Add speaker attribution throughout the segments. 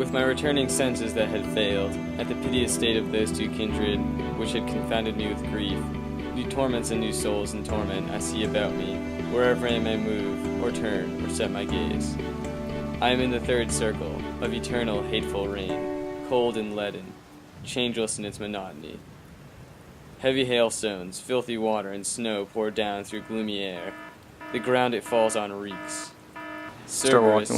Speaker 1: With my returning senses that had failed, at the piteous state of those two kindred, which had confounded me with grief, new torments and new souls in torment I see about me, wherever I may move, or turn, or set my gaze. I am in the third circle, of eternal hateful rain, cold and leaden, changeless in its monotony. Heavy hailstones, filthy water, and snow pour down through gloomy air. The ground it falls on reeks. Cerberus,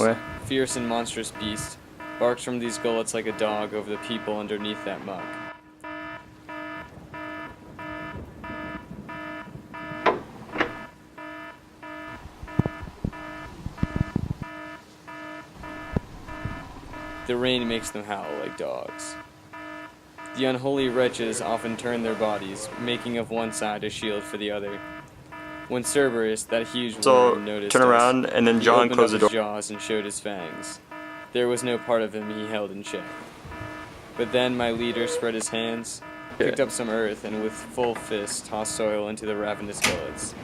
Speaker 1: fierce and monstrous beast, barks from these gullets like a dog over the people underneath that muck. The rain makes them howl like dogs. The unholy wretches often turn their bodies, making of one side a shield for the other. When Cerberus, that huge worm, noticed
Speaker 2: turn around, and then John closed the door.
Speaker 1: He opened up his jaws and showed his fangs. There was no part of him he held in check. But then my leader spread his hands, picked up some earth, and with full fist tossed soil into the ravenous gullets.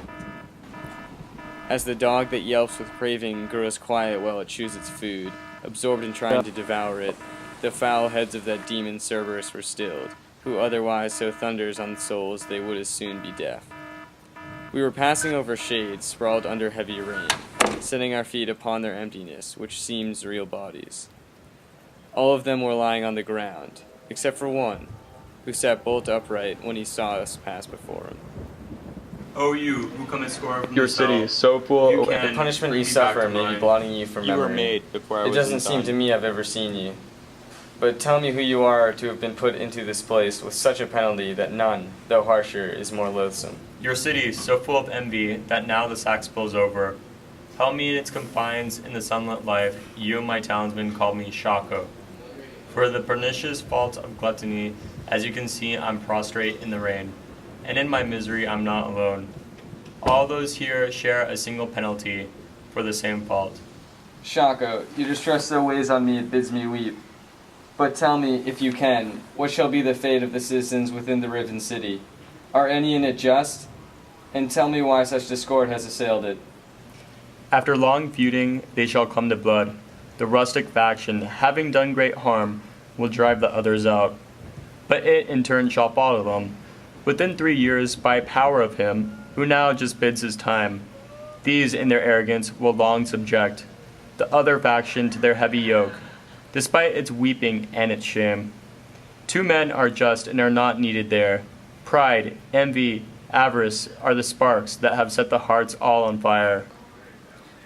Speaker 1: As the dog that yelps with craving grows quiet while it chews its food, absorbed in trying to devour it, the foul heads of that demon Cerberus were stilled, who otherwise so thunders on souls they would as soon be deaf. We were passing over shades sprawled under heavy rain, setting our feet upon their emptiness, which seems real bodies. All of them were lying on the ground, except for one, who sat bolt upright when he saw us pass before him.
Speaker 3: Oh, you who come and score from
Speaker 2: Your city is so full.
Speaker 1: The punishment you suffer may be blotting you from memory.
Speaker 2: You were made before I was
Speaker 1: It doesn't seem to me I've ever seen you. But tell me who you are to have been put into this place with such a penalty that none, though harsher, is more loathsome.
Speaker 3: Your city, so full of envy, that now the sack spills over. Held me in its confines in the sunlit life, you, my townsmen, called me Shako. For the pernicious fault of gluttony, as you can see, I'm prostrate in the rain. And in my misery, I'm not alone. All those here share a single penalty for the same fault.
Speaker 1: Shako, your distress so weighs on me it bids me weep. But tell me, if you can, what shall be the fate of the citizens within the riven city? Are any in it just? And tell me why such discord has assailed it.
Speaker 3: After long feuding, they shall come to blood. The rustic faction, having done great harm, will drive the others out. But it, in turn, shall follow them. Within 3 years, by power of him, who now just bids his time, these, in their arrogance, will long subject the other faction to their heavy yoke, despite its weeping and its shame. 2 men are just and are not needed there. Pride, envy, avarice are the sparks that have set the hearts all on fire.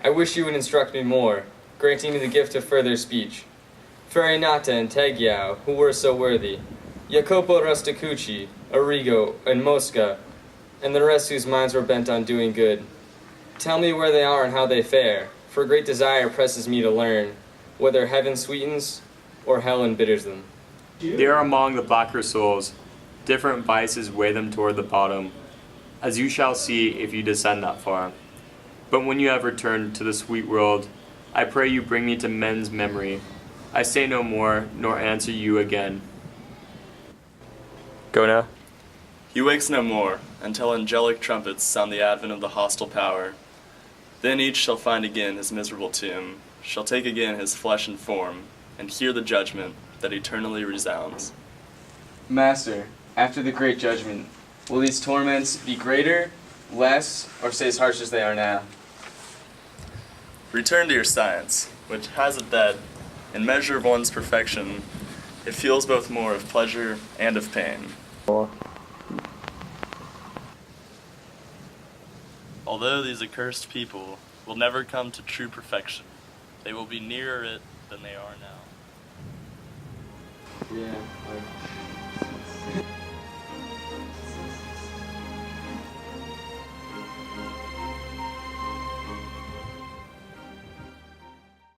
Speaker 1: I wish you would instruct me more, granting me the gift of further speech. Farinata and Tegiao, who were so worthy, Jacopo Rusticucci, Arrigo, and Mosca, and the rest whose minds were bent on doing good. Tell me where they are and how they fare, for great desire presses me to learn, whether heaven sweetens or hell embitters them.
Speaker 3: They are among the blacker souls. Different vices weigh them toward the bottom, as you shall see if you descend that far. But when you have returned to the sweet world, I pray you bring me to men's memory. I say no more, nor answer you again.
Speaker 2: Go now.
Speaker 4: He wakes no more, until angelic trumpets sound the advent of the hostile power. Then each shall find again his miserable tomb, shall take again his flesh and form, and hear the judgment that eternally resounds.
Speaker 1: Master, after the great judgment, will these torments be greater, less, or stay as harsh as they are now?
Speaker 4: Return to your science, which has it that, in measure of one's perfection, it feels both more of pleasure and of pain. Although these accursed people will never come to true perfection, they will be nearer it than they are now.
Speaker 1: Yeah.